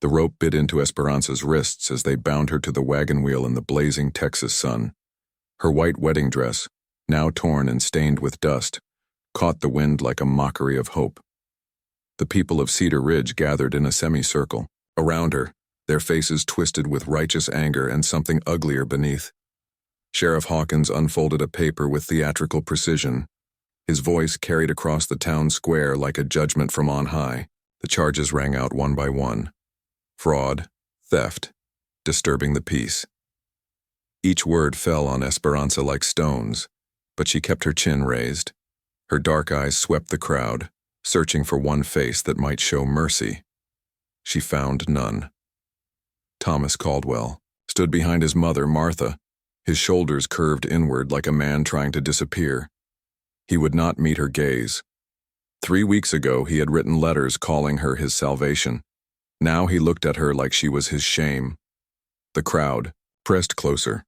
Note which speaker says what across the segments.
Speaker 1: The rope bit into Esperanza's wrists as they bound her to the wagon wheel in the blazing Texas sun. Her white wedding dress, now torn and stained with dust, caught the wind like a mockery of hope. The people of Cedar Ridge gathered in a semicircle. Around her, their faces twisted with righteous anger and something uglier beneath. Sheriff Hawkins unfolded a paper with theatrical precision. His voice carried across the town square like a judgment from on high. The charges rang out one by one. Fraud, theft, disturbing the peace. Each word fell on Esperanza like stones, but she kept her chin raised. Her dark eyes swept the crowd, searching for one face that might show mercy. She found none. Thomas Caldwell stood behind his mother, Martha, his shoulders curved inward like a man trying to disappear. He would not meet her gaze. 3 weeks ago, he had written letters calling her his salvation. Now he looked at her like she was his shame. The crowd pressed closer.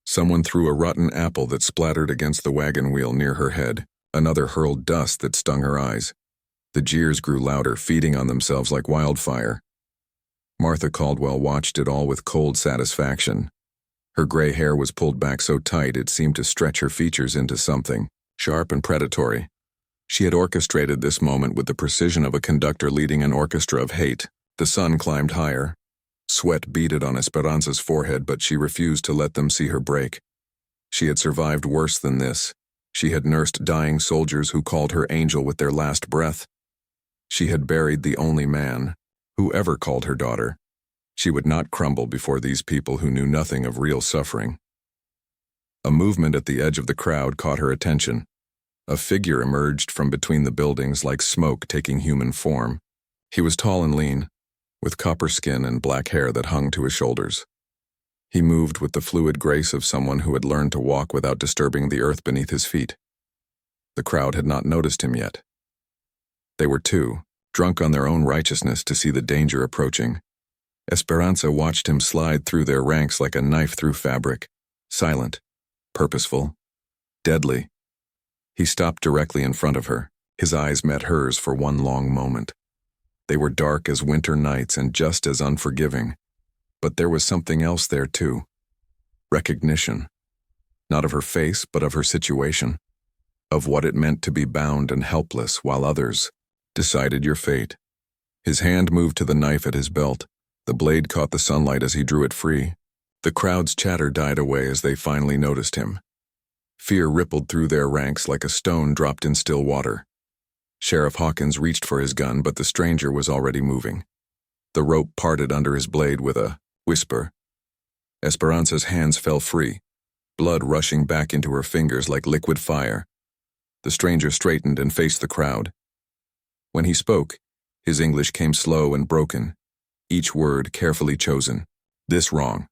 Speaker 1: Someone threw a rotten apple that splattered against the wagon wheel near her head. Another hurled dust that stung her eyes. The jeers grew louder, feeding on themselves like wildfire. Martha Caldwell watched it all with cold satisfaction. Her gray hair was pulled back so tight it seemed to stretch her features into something sharp and predatory. She had orchestrated this moment with the precision of a conductor leading an orchestra of hate. The sun climbed higher. Sweat beaded on Esperanza's forehead, but she refused to let them see her break. She had survived worse than this. She had nursed dying soldiers who called her angel with their last breath. She had buried the only man who ever called her daughter. She would not crumble before these people who knew nothing of real suffering. A movement at the edge of the crowd caught her attention. A figure emerged from between the buildings like smoke taking human form. He was tall and lean, with copper skin and black hair that hung to his shoulders. He moved with the fluid grace of someone who had learned to walk without disturbing the earth beneath his feet. The crowd had not noticed him yet. They were too drunk on their own righteousness to see the danger approaching. Esperanza watched him slide through their ranks like a knife through fabric, silent, purposeful, deadly. He stopped directly in front of her. His eyes met hers for one long moment. They were dark as winter nights and just as unforgiving. But there was something else there too. Recognition. Not of her face, but of her situation. Of what it meant to be bound and helpless while others decided your fate. His hand moved to the knife at his belt. The blade caught the sunlight as he drew it free. The crowd's chatter died away as they finally noticed him. Fear rippled through their ranks like a stone dropped in still water. Sheriff Hawkins reached for his gun, but the stranger was already moving. The rope parted under his blade with a whisper. Esperanza's hands fell free, blood rushing back into her fingers like liquid fire. The stranger straightened and faced the crowd. When he spoke, his English came slow and broken, each word carefully chosen. This wrong.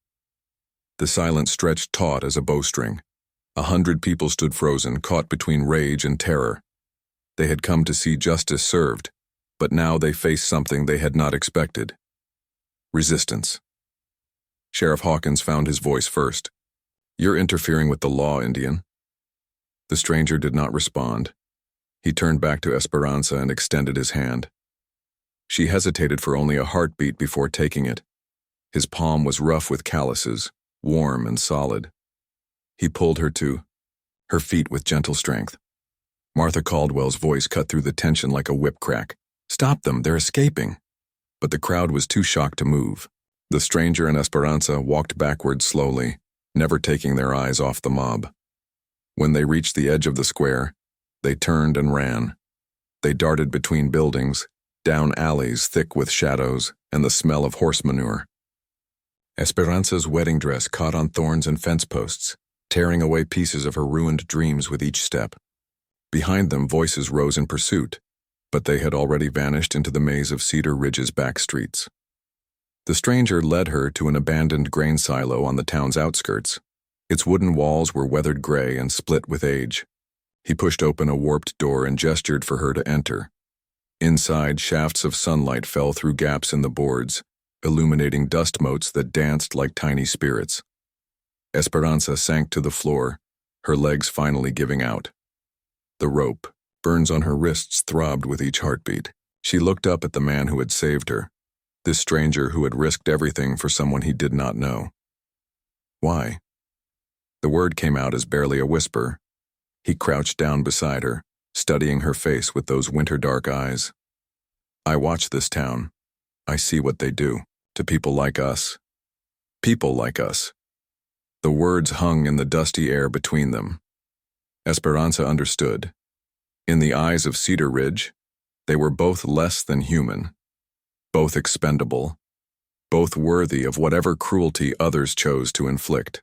Speaker 1: The silence stretched taut as a bowstring. 100 people stood frozen, caught between rage and terror. They had come to see justice served, but now they faced something they had not expected. Resistance. Sheriff Hawkins found his voice first. "You're interfering with the law, Indian." The stranger did not respond. He turned back to Esperanza and extended his hand. She hesitated for only a heartbeat before taking it. His palm was rough with calluses, warm and solid. He pulled her to her feet with gentle strength. Martha Caldwell's voice cut through the tension like a whip crack. "Stop them, they're escaping." But the crowd was too shocked to move. The stranger and Esperanza walked backwards slowly, never taking their eyes off the mob. When they reached the edge of the square, they turned and ran. They darted between buildings, down alleys thick with shadows and the smell of horse manure. Esperanza's wedding dress caught on thorns and fence posts, tearing away pieces of her ruined dreams with each step. Behind them, voices rose in pursuit, but they had already vanished into the maze of Cedar Ridge's back streets. The stranger led her to an abandoned grain silo on the town's outskirts. Its wooden walls were weathered gray and split with age. He pushed open a warped door and gestured for her to enter. Inside, shafts of sunlight fell through gaps in the boards, illuminating dust motes that danced like tiny spirits. Esperanza sank to the floor, her legs finally giving out. The rope, burns on her wrists, throbbed with each heartbeat. She looked up at the man who had saved her. This stranger who had risked everything for someone he did not know. Why? The word came out as barely a whisper. He crouched down beside her, studying her face with those winter-dark eyes. I watch this town. I see what they do to people like us. People like us. The words hung in the dusty air between them. Esperanza understood. In the eyes of Cedar Ridge, they were both less than human, both expendable, both worthy of whatever cruelty others chose to inflict.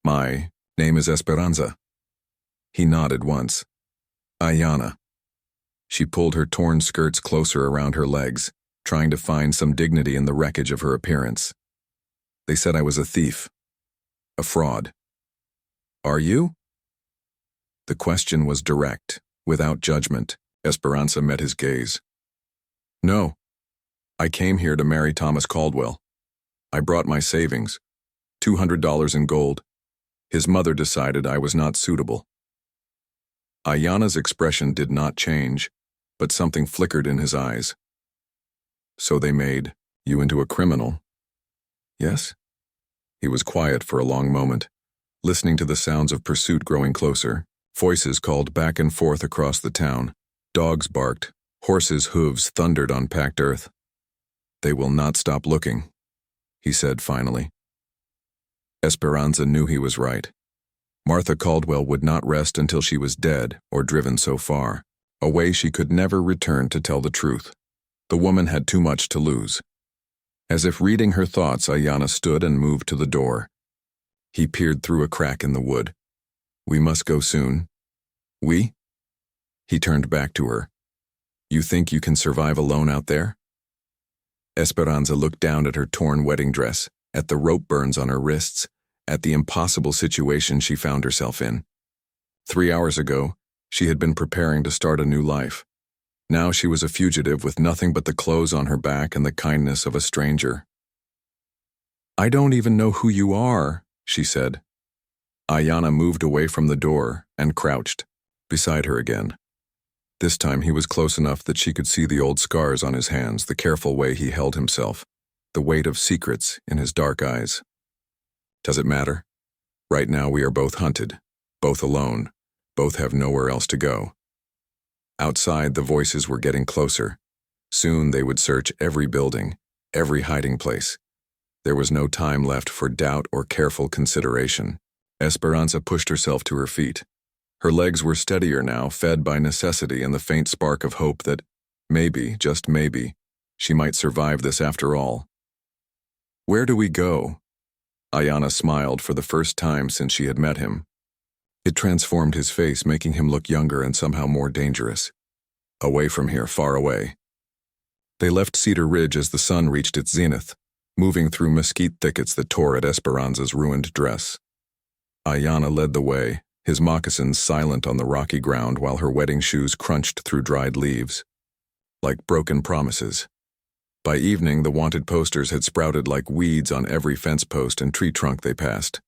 Speaker 1: My name is Esperanza. He nodded once. Ayana. She pulled her torn skirts closer around her legs, trying to find some dignity in the wreckage of her appearance. They said I was a thief, a fraud. Are you? The question was direct, without judgment. Esperanza met his gaze. No. I came here to marry Thomas Caldwell. I brought my savings, $200 in gold. His mother decided I was not suitable. Ayana's expression did not change, but something flickered in his eyes. So they made you into a criminal? Yes? He was quiet for a long moment, listening to the sounds of pursuit growing closer. Voices called back and forth across the town. Dogs barked. Horses' hooves thundered on packed earth. They will not stop looking, he said finally. Esperanza knew he was right. Martha Caldwell would not rest until she was dead or driven so far, away she could never return to tell the truth. The woman had too much to lose. As if reading her thoughts, Ayana stood and moved to the door. He peered through a crack in the wood. We must go soon. We? He turned back to her. You think you can survive alone out there? Esperanza looked down at her torn wedding dress, at the rope burns on her wrists, at the impossible situation she found herself in. 3 hours ago, she had been preparing to start a new life. Now she was a fugitive with nothing but the clothes on her back and the kindness of a stranger. I don't even know who you are, she said. Ayana moved away from the door and crouched beside her again. This time he was close enough that she could see the old scars on his hands, the careful way he held himself, the weight of secrets in his dark eyes. Does it matter? Right now we are both hunted, both alone, both have nowhere else to go. Outside, the voices were getting closer. Soon they would search every building, every hiding place. There was no time left for doubt or careful consideration. Esperanza pushed herself to her feet. Her legs were steadier now, fed by necessity and the faint spark of hope that, maybe, just maybe, she might survive this after all. Where do we go? Ayana smiled for the first time since she had met him. It transformed his face, making him look younger and somehow more dangerous. Away from here, far away. They left Cedar Ridge as the sun reached its zenith, moving through mesquite thickets that tore at Esperanza's ruined dress. Ayana led the way, his moccasins silent on the rocky ground while her wedding shoes crunched through dried leaves. Like broken promises. By evening, the wanted posters had sprouted like weeds on every fence post and tree trunk they passed.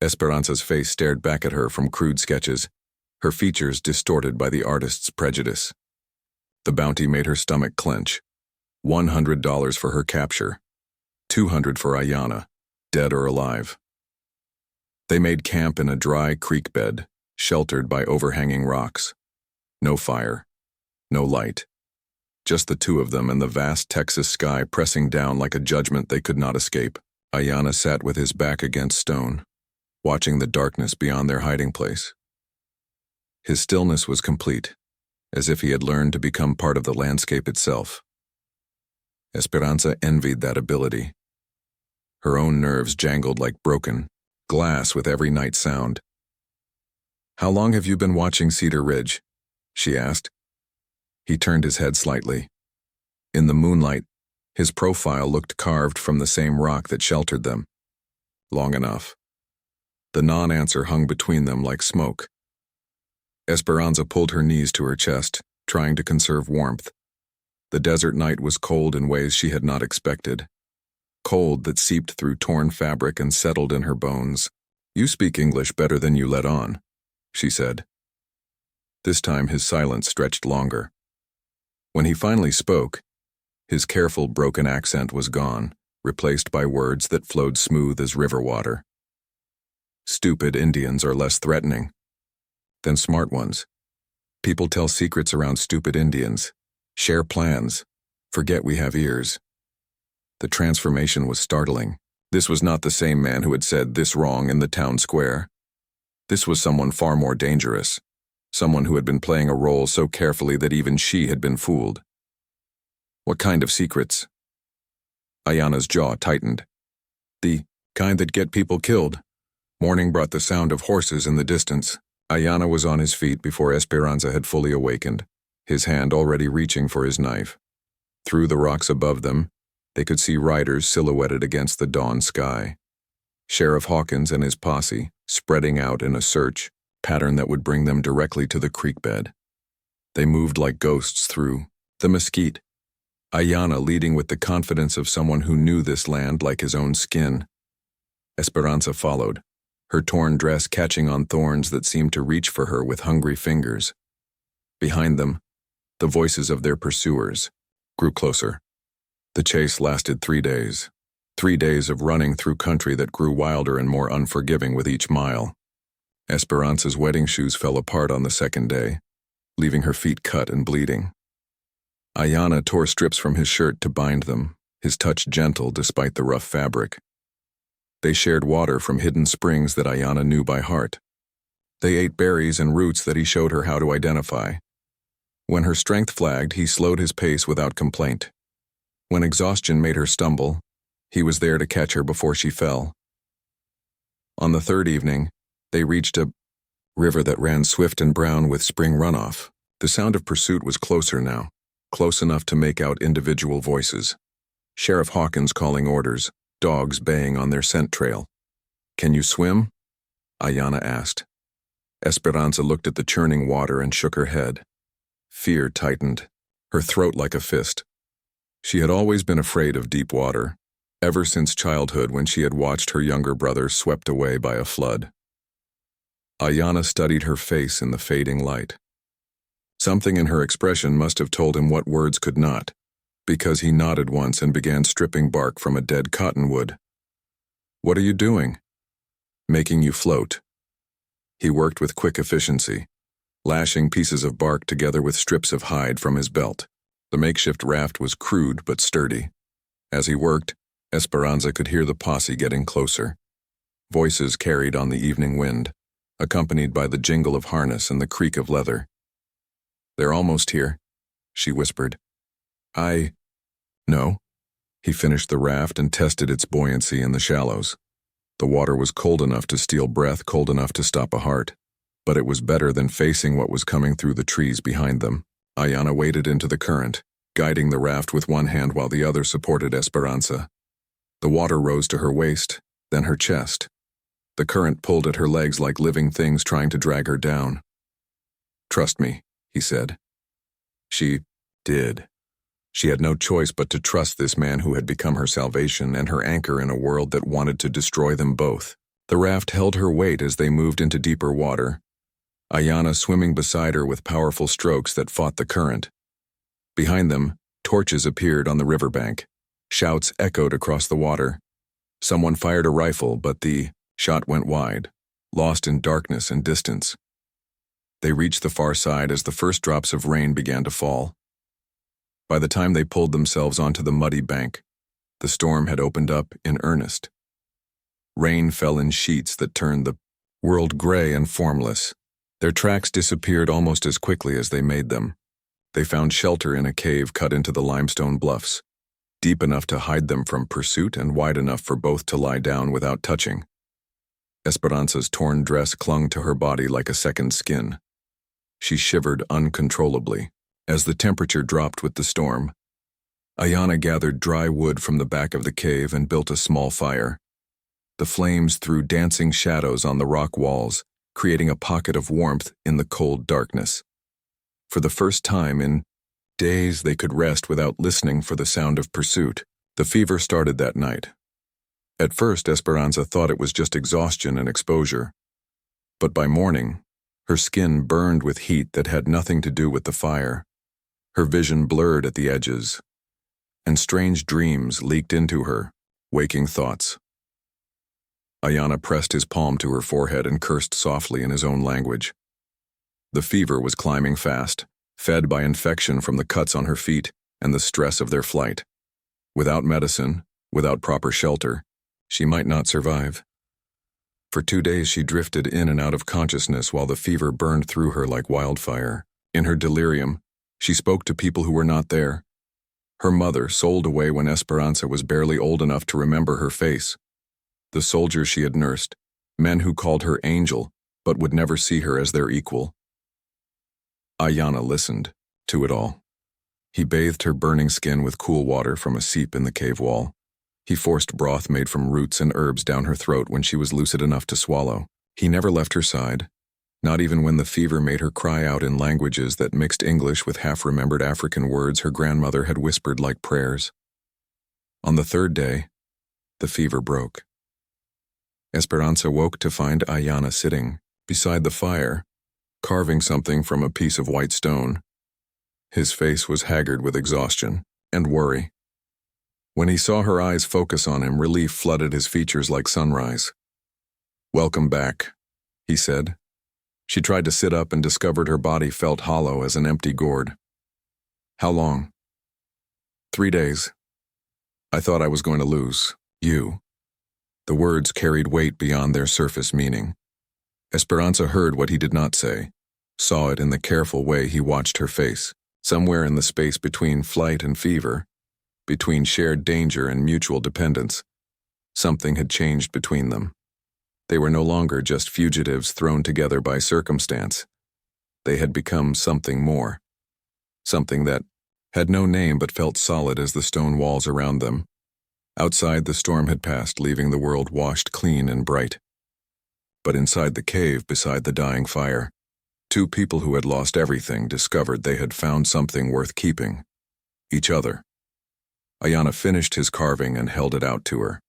Speaker 1: Esperanza's face stared back at her from crude sketches, her features distorted by the artist's prejudice. The bounty made her stomach clench. $100 for her capture. $200 for Ayana, dead or alive. They made camp in a dry creek bed, sheltered by overhanging rocks. No fire, no light. Just the two of them and the vast Texas sky pressing down like a judgment they could not escape. Ayana sat with his back against stone, watching the darkness beyond their hiding place. His stillness was complete, as if he had learned to become part of the landscape itself. Esperanza envied that ability. Her own nerves jangled like broken glass with every night sound. How long have you been watching Cedar Ridge? She asked. He turned his head slightly. In the moonlight, his profile looked carved from the same rock that sheltered them. Long enough. The non-answer hung between them like smoke. Esperanza pulled her knees to her chest, trying to conserve warmth. The desert night was cold in ways she had not expected. Cold that seeped through torn fabric and settled in her bones. You speak English better than you let on, she said. This time his silence stretched longer. When he finally spoke, His careful, broken accent was gone, replaced by words that flowed smooth as river water. Stupid Indians are less threatening than smart ones. People tell secrets around stupid Indians, share plans, forget we have ears. The transformation was startling. This was not the same man who had said this wrong in the town square. This was someone far more dangerous, someone who had been playing a role so carefully that even she had been fooled. What kind of secrets? Ayana's jaw tightened. The kind that get people killed. Morning brought the sound of horses in the distance. Ayana was on his feet before Esperanza had fully awakened, his hand already reaching for his knife. Through the rocks above them, they could see riders silhouetted against the dawn sky. Sheriff Hawkins and his posse, spreading out in a search pattern that would bring them directly to the creek bed. They moved like ghosts through the mesquite, Ayana leading with the confidence of someone who knew this land like his own skin. Esperanza followed, her torn dress catching on thorns that seemed to reach for her with hungry fingers. Behind them, the voices of their pursuers grew closer. The chase lasted 3 days. 3 days of running through country that grew wilder and more unforgiving with each mile. Esperanza's wedding shoes fell apart on the second day, leaving her feet cut and bleeding. Ayana tore strips from his shirt to bind them, his touch gentle despite the rough fabric. They shared water from hidden springs that Ayana knew by heart. They ate berries and roots that he showed her how to identify. When her strength flagged, he slowed his pace without complaint. When exhaustion made her stumble, he was there to catch her before she fell. On the third evening, they reached a river that ran swift and brown with spring runoff. The sound of pursuit was closer now, close enough to make out individual voices. Sheriff Hawkins calling orders, dogs baying on their scent trail. "Can you swim?" Ayana asked. Esperanza looked at the churning water and shook her head. Fear tightened, her throat like a fist. She had always been afraid of deep water, ever since childhood when she had watched her younger brother swept away by a flood. Ayana studied her face in the fading light. Something in her expression must have told him what words could not, because he nodded once and began stripping bark from a dead cottonwood. "What are you doing?" "Making you float." He worked with quick efficiency, lashing pieces of bark together with strips of hide from his belt. The makeshift raft was crude but sturdy. As he worked, Esperanza could hear the posse getting closer. Voices carried on the evening wind, accompanied by the jingle of harness and the creak of leather. "They're almost here," she whispered. No." He finished the raft and tested its buoyancy in the shallows. The water was cold enough to steal breath, cold enough to stop a heart. But it was better than facing what was coming through the trees behind them. Ayana waded into the current, guiding the raft with one hand while the other supported Esperanza. The water rose to her waist, then her chest. The current pulled at her legs like living things trying to drag her down. "Trust me," he said. She did. She had no choice but to trust this man who had become her salvation and her anchor in a world that wanted to destroy them both. The raft held her weight as they moved into deeper water, Ayana swimming beside her with powerful strokes that fought the current. Behind them, torches appeared on the riverbank. Shouts echoed across the water. Someone fired a rifle, but the shot went wide, lost in darkness and distance. They reached the far side as the first drops of rain began to fall. By the time they pulled themselves onto the muddy bank, the storm had opened up in earnest. Rain fell in sheets that turned the world gray and formless. Their tracks disappeared almost as quickly as they made them. They found shelter in a cave cut into the limestone bluffs, deep enough to hide them from pursuit and wide enough for both to lie down without touching. Esperanza's torn dress clung to her body like a second skin. She shivered uncontrollably. As the temperature dropped with the storm, Ayana gathered dry wood from the back of the cave and built a small fire. The flames threw dancing shadows on the rock walls, creating a pocket of warmth in the cold darkness. For the first time in days, they could rest without listening for the sound of pursuit. The fever started that night. At first, Esperanza thought it was just exhaustion and exposure. But by morning, her skin burned with heat that had nothing to do with the fire. Her vision blurred at the edges. and strange dreams leaked into her, waking thoughts. Ayana pressed his palm to her forehead and cursed softly in his own language. The fever was climbing fast, fed by infection from the cuts on her feet and the stress of their flight. Without medicine, without proper shelter, she might not survive. For 2 days she drifted in and out of consciousness while the fever burned through her like wildfire. In her delirium, she spoke to people who were not there. Her mother, sold away when Esperanza was barely old enough to remember her face. The soldiers she had nursed, men who called her angel, but would never see her as their equal. Ayana listened to it all. He bathed her burning skin with cool water from a seep in the cave wall. He forced broth made from roots and herbs down her throat when she was lucid enough to swallow. He never left her side, not even when the fever made her cry out in languages that mixed English with half-remembered African words her grandmother had whispered like prayers. On the 3rd day, the fever broke. Esperanza woke to find Ayana sitting beside the fire, carving something from a piece of white stone. His face was haggard with exhaustion and worry. When he saw her eyes focus on him, relief flooded his features like sunrise. "Welcome back," he said. She tried to sit up and discovered her body felt hollow as an empty gourd. "How long?" 3 days. I thought I was going to lose you." The words carried weight beyond their surface meaning. Esperanza heard what he did not say, saw it in the careful way he watched her face. Somewhere in the space between flight and fever, between shared danger and mutual dependence, something had changed between them. They were no longer just fugitives thrown together by circumstance. They had become something more. Something that had no name but felt solid as the stone walls around them. Outside, the storm had passed, leaving the world washed clean and bright. But inside the cave, beside the dying fire, 2 people who had lost everything discovered they had found something worth keeping: each other. Ayana finished his carving and held it out to her.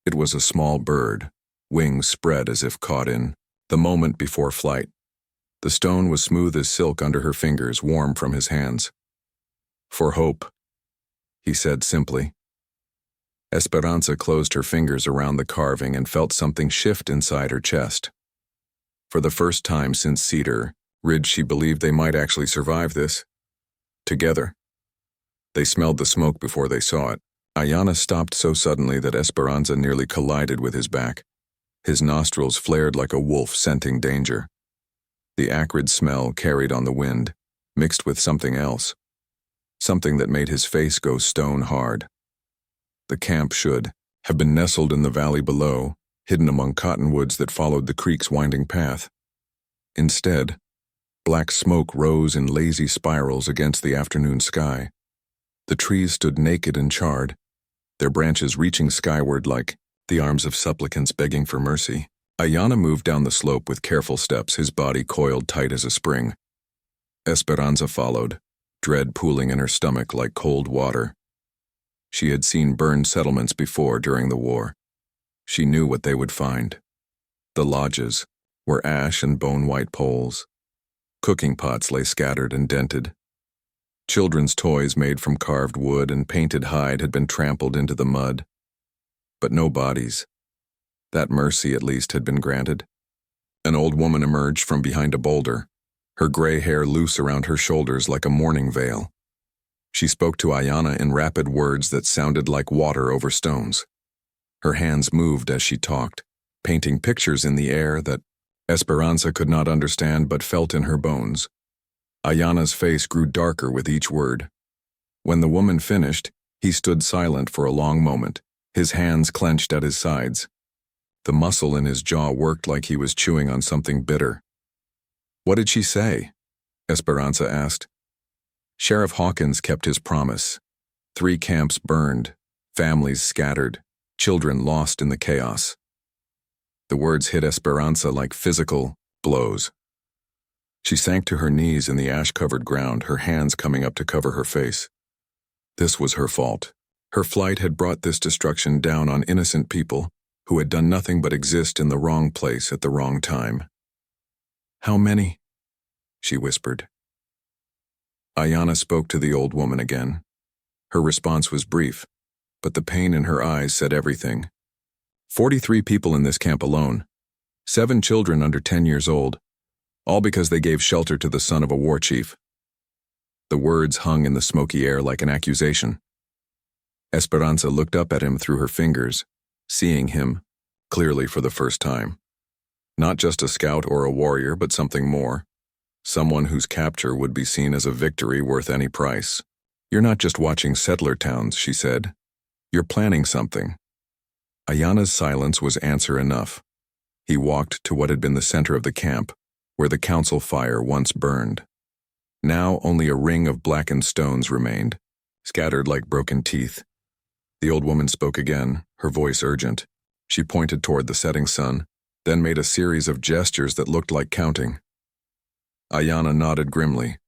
Speaker 1: It was a small bird, wings spread as if caught in the moment before flight. The stone was smooth as silk under her fingers, warm from his hands. "For hope," he said simply. Esperanza closed her fingers around the carving and felt something shift inside her chest. For the first time since Cedar Ridge, she believed they might actually survive this. Together. They smelled the smoke before they saw it. Ayana stopped so suddenly that Esperanza nearly collided with his back. His nostrils flared like a wolf scenting danger. The acrid smell carried on the wind, mixed with something else. Something that made his face go stone hard. The camp should have been nestled in the valley below, hidden among cottonwoods that followed the creek's winding path. Instead, black smoke rose in lazy spirals against the afternoon sky. The trees stood naked and charred, their branches reaching skyward like the arms of supplicants begging for mercy. Ayana moved down the slope with careful steps, his body coiled tight as a spring. Esperanza followed, dread pooling in her stomach like cold water. She had seen burned settlements before during the war. She knew what they would find. The lodges were ash and bone-white poles. Cooking pots lay scattered and dented. Children's toys made from carved wood and painted hide had been trampled into the mud. But no bodies. That mercy, at least, had been granted. An old woman emerged from behind a boulder, her gray hair loose around her shoulders like a mourning veil. She spoke to Ayana in rapid words that sounded like water over stones. Her hands moved as she talked, painting pictures in the air that Esperanza could not understand but felt in her bones. Ayana's face grew darker with each word. When the woman finished, he stood silent for a long moment, his hands clenched at his sides. The muscle in his jaw worked like he was chewing on something bitter. "What did she say?" Esperanza asked. Sheriff Hawkins kept his promise. 3 camps burned, families scattered, children lost in the chaos. The words hit Esperanza like physical blows. She sank to her knees in the ash-covered ground, her hands coming up to cover her face. This was her fault. Her flight had brought this destruction down on innocent people who had done nothing but exist in the wrong place at the wrong time. "How many?" she whispered. Ayana spoke to the old woman again. Her response was brief, but the pain in her eyes said everything. 43 people in this camp alone, 7 children under 10 years old, all because they gave shelter to the son of a war chief. The words hung in the smoky air like an accusation. Esperanza looked up at him through her fingers, seeing him, clearly for the first time. Not just a scout or a warrior, but something more. Someone whose capture would be seen as a victory worth any price. "You're not just watching settler towns," she said. "You're planning something." Ayana's silence was answer enough. He walked to what had been the center of the camp, where the council fire once burned. Now only a ring of blackened stones remained, scattered like broken teeth. The old woman spoke again, her voice urgent. She pointed toward the setting sun, then made a series of gestures that looked like counting. Ayana nodded grimly.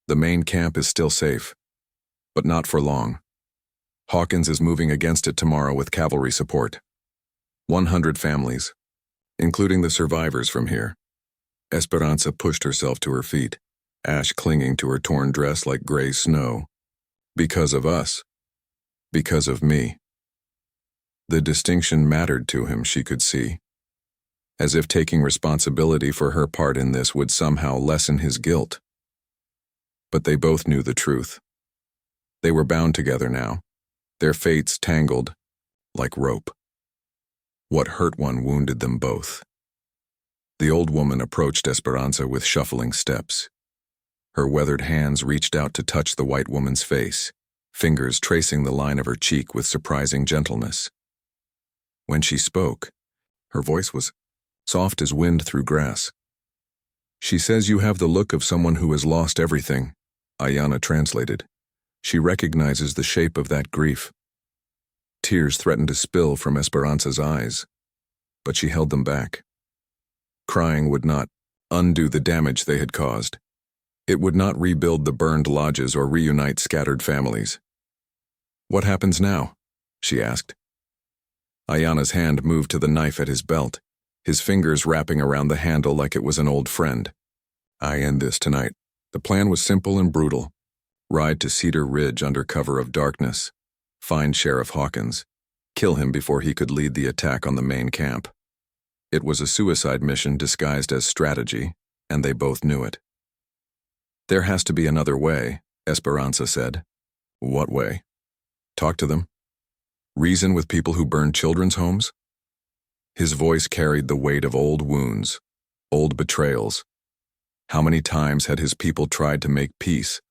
Speaker 1: "The main camp is still safe, but not for long. Hawkins is moving against it tomorrow with cavalry support. 100 families, including the survivors from here." Esperanza pushed herself to her feet, ash clinging to her torn dress like gray snow. "Because of us. Because of me." The distinction mattered to him, she could see. As if taking responsibility for her part in this would somehow lessen his guilt. But they both knew the truth. They were bound together now, their fates tangled like rope. What hurt one wounded them both. The old woman approached Esperanza with shuffling steps. Her weathered hands reached out to touch the white woman's face, fingers tracing the line of her cheek with surprising gentleness. When she spoke, her voice was soft as wind through grass. "She says you have the look of someone who has lost everything," Ayana translated. "She recognizes the shape of that grief." Tears threatened to spill from Esperanza's eyes, but she held them back. Crying would not undo the damage they had caused. It would not rebuild the burned lodges or reunite scattered families. "What happens now?" she asked. Ayana's hand moved to the knife at his belt, his fingers wrapping around the handle like it was an old friend. "I end this tonight." The plan was simple and brutal. Ride to Cedar Ridge under cover of darkness, find Sheriff Hawkins, kill him before he could lead the attack on the main camp. It was a suicide mission disguised as strategy, and they both knew it. "There has to be another way," Esperanza said. "What way?" "Talk to them. Reason with people who burn children's homes?" His voice carried the weight of old wounds, old betrayals. How many times had his people tried to make peace,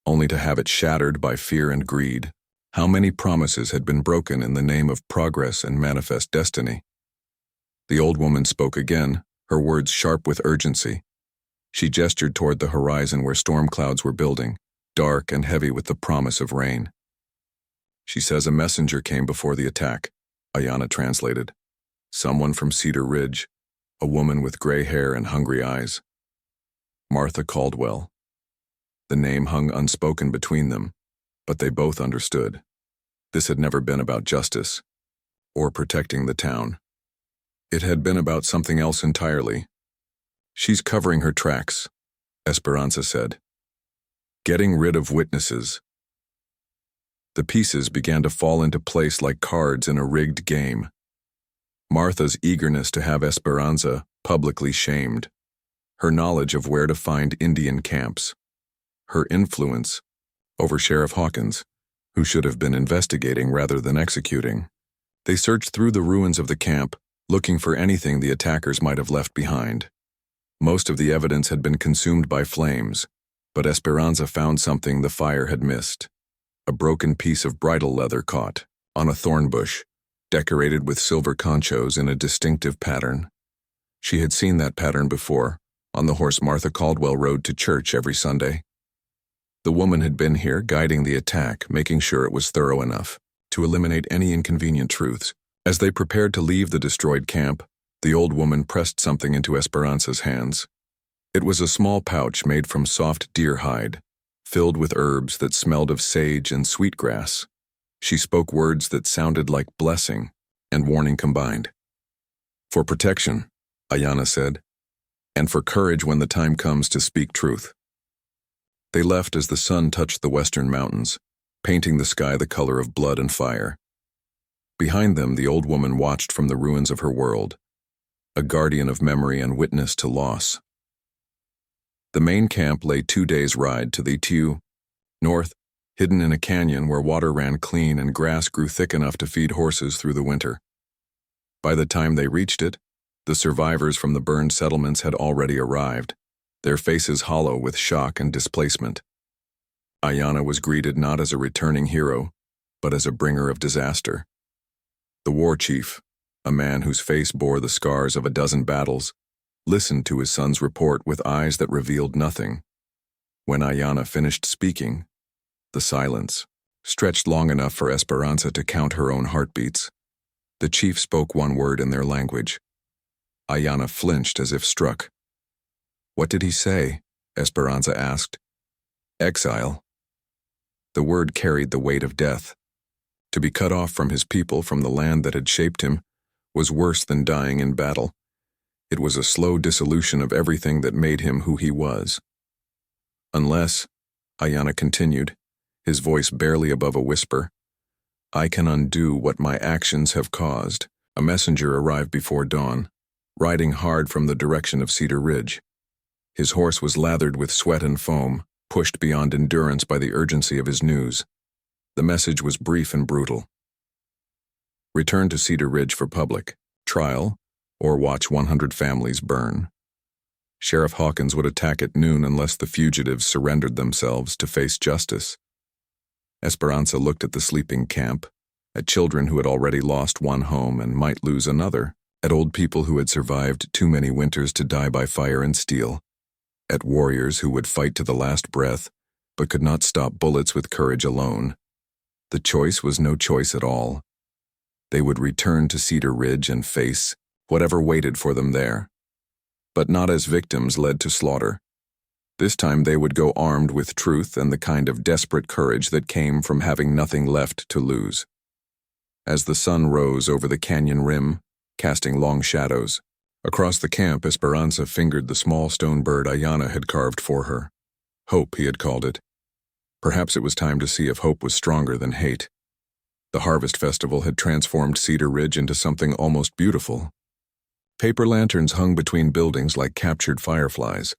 Speaker 1: only to have it shattered by fear and greed? How many promises had been broken in the name of progress and manifest destiny? The old woman spoke again, her words sharp with urgency. She gestured toward the horizon where storm clouds were building, dark and heavy with the promise of rain. "She says a messenger came before the attack," Ayana translated. "Someone from Cedar Ridge, a woman with gray hair and hungry eyes. Martha Caldwell." The name hung unspoken between them, but they both understood. This had never been about justice, or protecting the town. It had been about something else entirely. "She's covering her tracks," Esperanza said. "Getting rid of witnesses." The pieces began to fall into place like cards in a rigged game. Martha's eagerness to have Esperanza publicly shamed, her knowledge of where to find Indian camps, her influence over Sheriff Hawkins, who should have been investigating rather than executing. They searched through the ruins of the camp, looking for anything the attackers might have left behind. Most of the evidence had been consumed by flames, but Esperanza found something the fire had missed. A broken piece of bridle leather caught on a thorn bush, decorated with silver conchos in a distinctive pattern. She had seen that pattern before, on the horse Martha Caldwell rode to church every Sunday. The woman had been here guiding the attack, making sure it was thorough enough to eliminate any inconvenient truths. As they prepared to leave the destroyed camp, the old woman pressed something into Esperanza's hands. It was a small pouch made from soft deer hide, filled with herbs that smelled of sage and sweetgrass. She spoke words that sounded like blessing and warning combined. "For protection," Ayana said, "and for courage when the time comes to speak truth." They left as the sun touched the western mountains, painting the sky the color of blood and fire. Behind them, the old woman watched from the ruins of her world, a guardian of memory and witness to loss. The main camp lay 2 days' ride to the north, hidden in a canyon where water ran clean and grass grew thick enough to feed horses through the winter. By the time they reached it, the survivors from the burned settlements had already arrived, their faces hollow with shock and displacement. Ayanna was greeted not as a returning hero, but as a bringer of disaster. The war chief, a man whose face bore the scars of a dozen battles, listened to his son's report with eyes that revealed nothing. When Ayanna finished speaking, the silence stretched long enough for Esperanza to count her own heartbeats. The chief spoke one word in their language. Ayanna flinched as if struck. "What did he say?" Esperanza asked. "Exile." The word carried the weight of death. To be cut off from his people, from the land that had shaped him, was worse than dying in battle. It was a slow dissolution of everything that made him who he was. "Unless," Ayanna continued, his voice barely above a whisper, "I can undo what my actions have caused." A messenger arrived before dawn, riding hard from the direction of Cedar Ridge. His horse was lathered with sweat and foam, pushed beyond endurance by the urgency of his news. The message was brief and brutal. Return to Cedar Ridge for public trial, or watch 100 families burn. Sheriff Hawkins would attack at noon unless the fugitives surrendered themselves to face justice. Esperanza looked at the sleeping camp, at children who had already lost one home and might lose another, at old people who had survived too many winters to die by fire and steel, at warriors who would fight to the last breath, but could not stop bullets with courage alone. The choice was no choice at all. They would return to Cedar Ridge and face whatever waited for them there. But not as victims led to slaughter. This time they would go armed with truth and the kind of desperate courage that came from having nothing left to lose. As the sun rose over the canyon rim, casting long shadows, across the camp Esperanza fingered the small stone bird Ayanna had carved for her. Hope, he had called it. Perhaps it was time to see if hope was stronger than hate. The Harvest Festival had transformed Cedar Ridge into something almost beautiful. Paper lanterns hung between buildings like captured fireflies.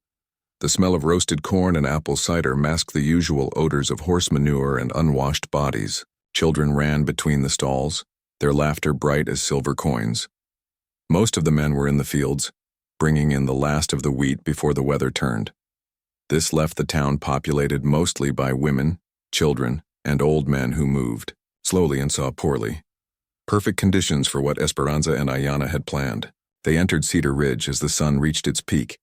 Speaker 1: The smell of roasted corn and apple cider masked the usual odors of horse manure and unwashed bodies. Children ran between the stalls, their laughter bright as silver coins. Most of the men were in the fields, bringing in the last of the wheat before the weather turned. This left the town populated mostly by women, children, and old men who moved, slowly and saw poorly. Perfect conditions for what Esperanza and Ayanna had planned. They entered Cedar Ridge as the sun reached its peak,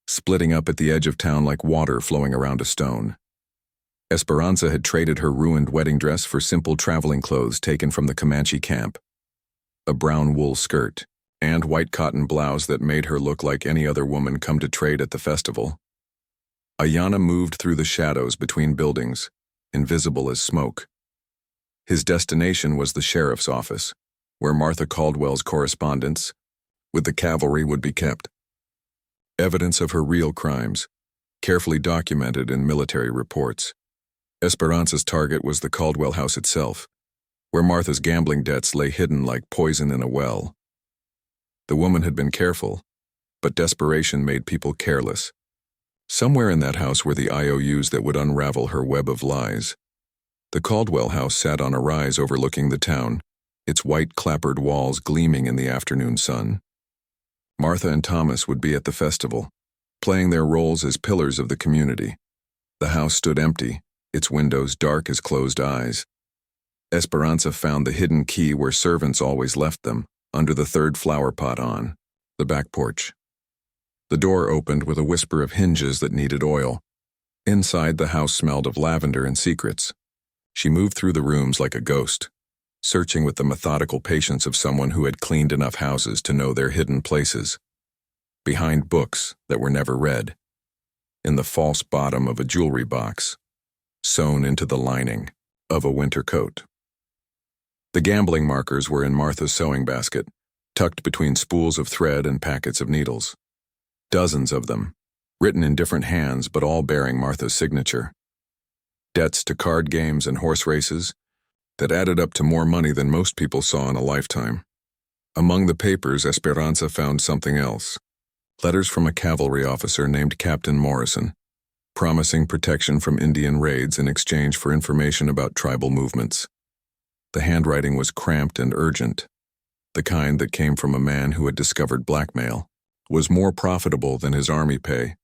Speaker 1: splitting up at the edge of town like water flowing around a stone. Esperanza had traded her ruined wedding dress for simple traveling clothes taken from the Comanche camp. A brown wool skirt, and white cotton blouse that made her look like any other woman come to trade at the festival. Ayanna moved through the shadows between buildings, invisible as smoke. His destination was the sheriff's office, where Martha Caldwell's correspondence with the cavalry would be kept. Evidence of her real crimes, carefully documented in military reports. Esperanza's target was the Caldwell house itself, where Martha's gambling debts lay hidden like poison in a well. The woman had been careful, but desperation made people careless. Somewhere in that house were the IOUs that would unravel her web of lies. The Caldwell house sat on a rise overlooking the town, its white clappered walls gleaming in the afternoon sun. Martha and Thomas would be at the festival, playing their roles as pillars of the community. The house stood empty, its windows dark as closed eyes. Esperanza found the hidden key where servants always left them, under the third flower pot on the back porch. The door opened with a whisper of hinges that needed oil. Inside, the house smelled of lavender and secrets. She moved through the rooms like a ghost, searching with the methodical patience of someone who had cleaned enough houses to know their hidden places. Behind books that were never read, in the false bottom of a jewelry box, sewn into the lining of a winter coat. The gambling markers were in Martha's sewing basket, tucked between spools of thread and packets of needles. Dozens of them, written in different hands but all bearing Martha's signature. debts to card games and horse races that added up to more money than most people saw in a lifetime. Among the papers, Esperanza found something else. Letters from a cavalry officer named Captain Morrison, promising protection from Indian raids in exchange for information about tribal movements. The handwriting was cramped and urgent, the kind that came from a man who had discovered blackmail, was more profitable than his army pay.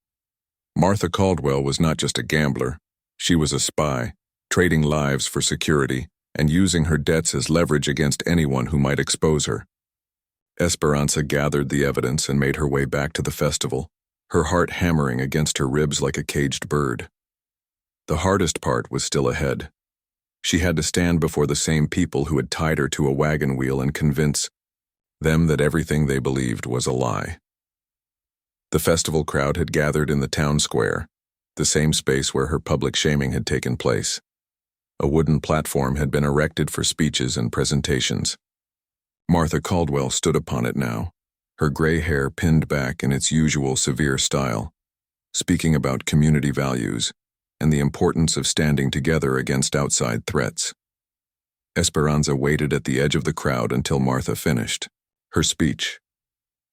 Speaker 1: Martha Caldwell was not just a gambler, she was a spy, trading lives for security and using her debts as leverage against anyone who might expose her. Esperanza gathered the evidence and made her way back to the festival, her heart hammering against her ribs like a caged bird. The hardest part was still ahead. She had to stand before the same people who had tied her to a wagon wheel and convince them that everything they believed was a lie. The festival crowd had gathered in the town square, the same space where her public shaming had taken place. A wooden platform had been erected for speeches and presentations. Martha Caldwell stood upon it now, her gray hair pinned back in its usual severe style, speaking about community values and the importance of standing together against outside threats. Esperanza waited at the edge of the crowd until Martha finished her speech.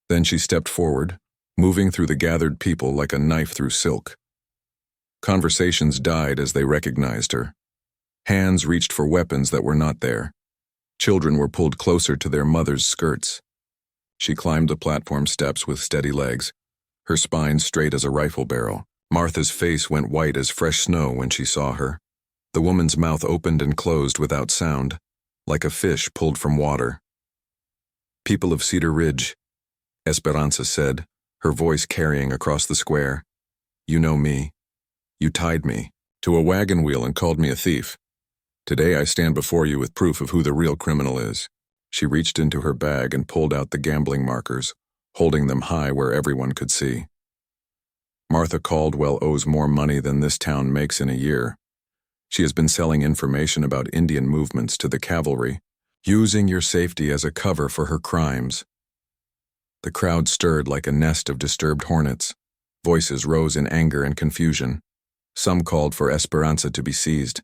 Speaker 1: Then she stepped forward, moving through the gathered people like a knife through silk. Conversations died as they recognized her. Hands reached for weapons that were not there. Children were pulled closer to their mothers' skirts. She climbed the platform steps with steady legs, her spine straight as a rifle barrel. Martha's face went white as fresh snow when she saw her. The woman's mouth opened and closed without sound, like a fish pulled from water. "People of Cedar Ridge," Esperanza said, her voice carrying across the square. "You know me. You tied me to a wagon wheel and called me a thief. Today I stand before you with proof of who the real criminal is." She reached into her bag and pulled out the gambling markers, holding them high where everyone could see. "Martha Caldwell owes more money than this town makes in a year. She has been selling information about Indian movements to the cavalry, using your safety as a cover for her crimes." The crowd stirred like a nest of disturbed hornets. Voices rose in anger and confusion. Some called for Esperanza to be seized.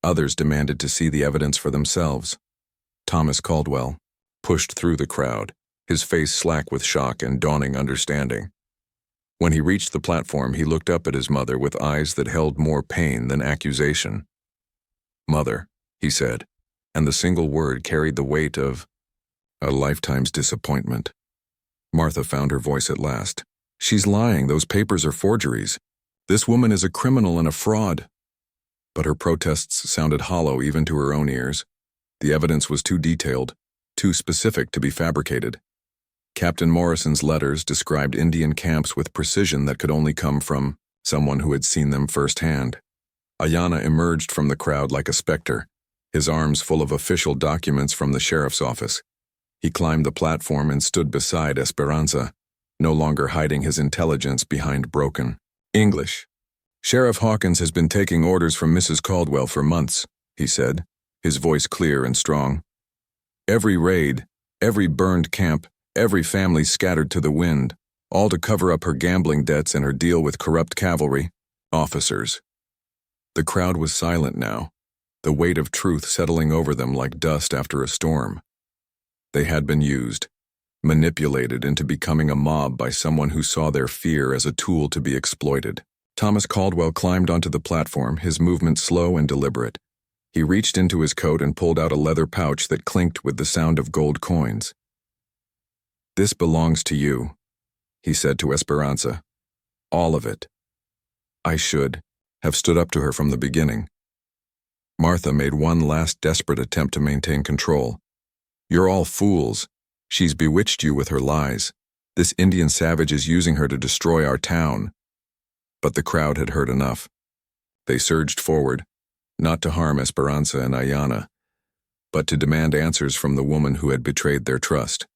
Speaker 1: Others demanded to see the evidence for themselves. Thomas Caldwell pushed through the crowd, his face slack with shock and dawning understanding. When he reached the platform, he looked up at his mother with eyes that held more pain than accusation. "Mother," he said, and the single word carried the weight of a lifetime's disappointment. Martha found her voice at last. "She's lying. Those papers are forgeries. This woman is a criminal and a fraud." But her protests sounded hollow even to her own ears. The evidence was too detailed, too specific to be fabricated. Captain Morrison's letters described Indian camps with precision that could only come from someone who had seen them firsthand. Ayana emerged from the crowd like a specter, his arms full of official documents from the sheriff's office. He climbed the platform and stood beside Esperanza, no longer hiding his intelligence behind broken English. "Sheriff Hawkins has been taking orders from Mrs. Caldwell for months," he said, his voice clear and strong. "Every raid, every burned camp, every family scattered to the wind, all to cover up her gambling debts and her deal with corrupt cavalry officers." The crowd was silent now, the weight of truth settling over them like dust after a storm. They had been used, manipulated into becoming a mob by someone who saw their fear as a tool to be exploited. Thomas Caldwell climbed onto the platform, his movement slow and deliberate. He reached into his coat and pulled out a leather pouch that clinked with the sound of gold coins. "This belongs to you," he said to Esperanza. "All of it. I should have stood up to her from the beginning." Martha made one last desperate attempt to maintain control. "You're all fools. She's bewitched you with her lies. This Indian savage is using her to destroy our town." But the crowd had heard enough. They surged forward, not to harm Esperanza and Ayana, but to demand answers from the woman who had betrayed their trust.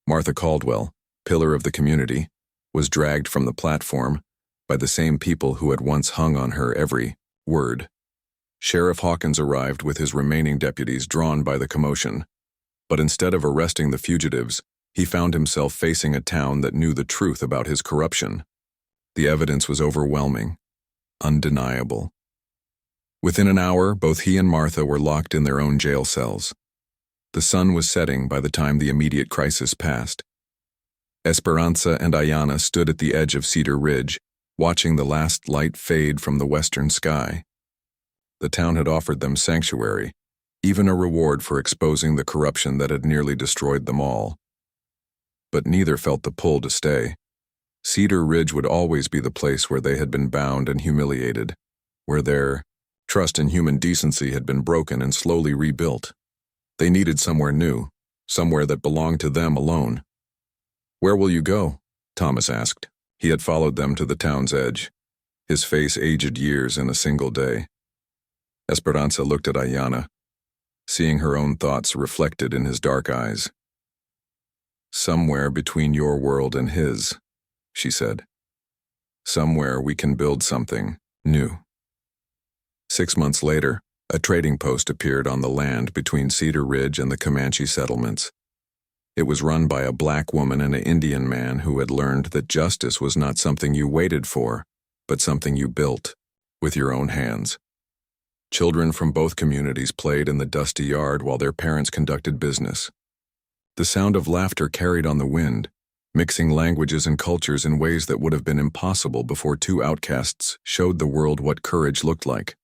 Speaker 1: Martha Caldwell, pillar of the community, was dragged from the platform by the same people who had once hung on her every word. Sheriff Hawkins arrived with his remaining deputies drawn by the commotion, but instead of arresting the fugitives, he found himself facing a town that knew the truth about his corruption. The evidence was overwhelming, undeniable. Within an hour, both he and Martha were locked in their own jail cells. The sun was setting by the time the immediate crisis passed. Esperanza and Ayana stood at the edge of Cedar Ridge, watching the last light fade from the western sky. The town had offered them sanctuary, even a reward for exposing the corruption that had nearly destroyed them all. But neither felt the pull to stay. Cedar Ridge would always be the place where they had been bound and humiliated, where their trust in human decency had been broken and slowly rebuilt. They needed somewhere new, somewhere that belonged to them alone. "Where will you go?" Thomas asked. He had followed them to the town's edge, his face aged years in a single day. Esperanza looked at Ayana, seeing her own thoughts reflected in his dark eyes. "Somewhere between your world and his," she said. "Somewhere we can build something new." 6 months later, a trading post appeared on the land between Cedar Ridge and the Comanche settlements. It was run by a black woman and an Indian man who had learned that justice was not something you waited for, but something you built with your own hands. Children from both communities played in the dusty yard while their parents conducted business. The sound of laughter carried on the wind, mixing languages and cultures in ways that would have been impossible before two outcasts showed the world what courage looked like.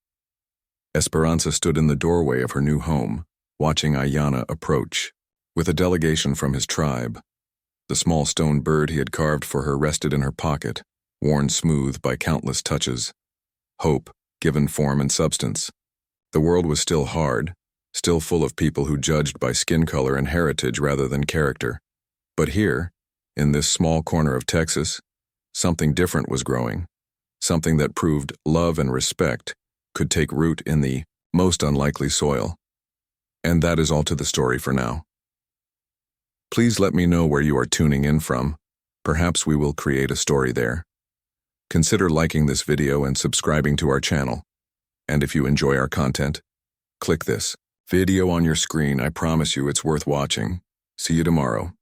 Speaker 1: Esperanza stood in the doorway of her new home, watching Ayana approach, with a delegation from his tribe. The small stone bird he had carved for her rested in her pocket, worn smooth by countless touches. Hope, given form and substance. The world was still hard, still full of people who judged by skin color and heritage rather than character. But here, in this small corner of Texas, something different was growing, something that proved love and respect could take root in the most unlikely soil. And that is all to the story for now. Please let me know where you are tuning in from. Perhaps we will create a story there. Consider liking this video and subscribing to our channel. And if you enjoy our content, click this video on your screen. I promise you it's worth watching. See you tomorrow.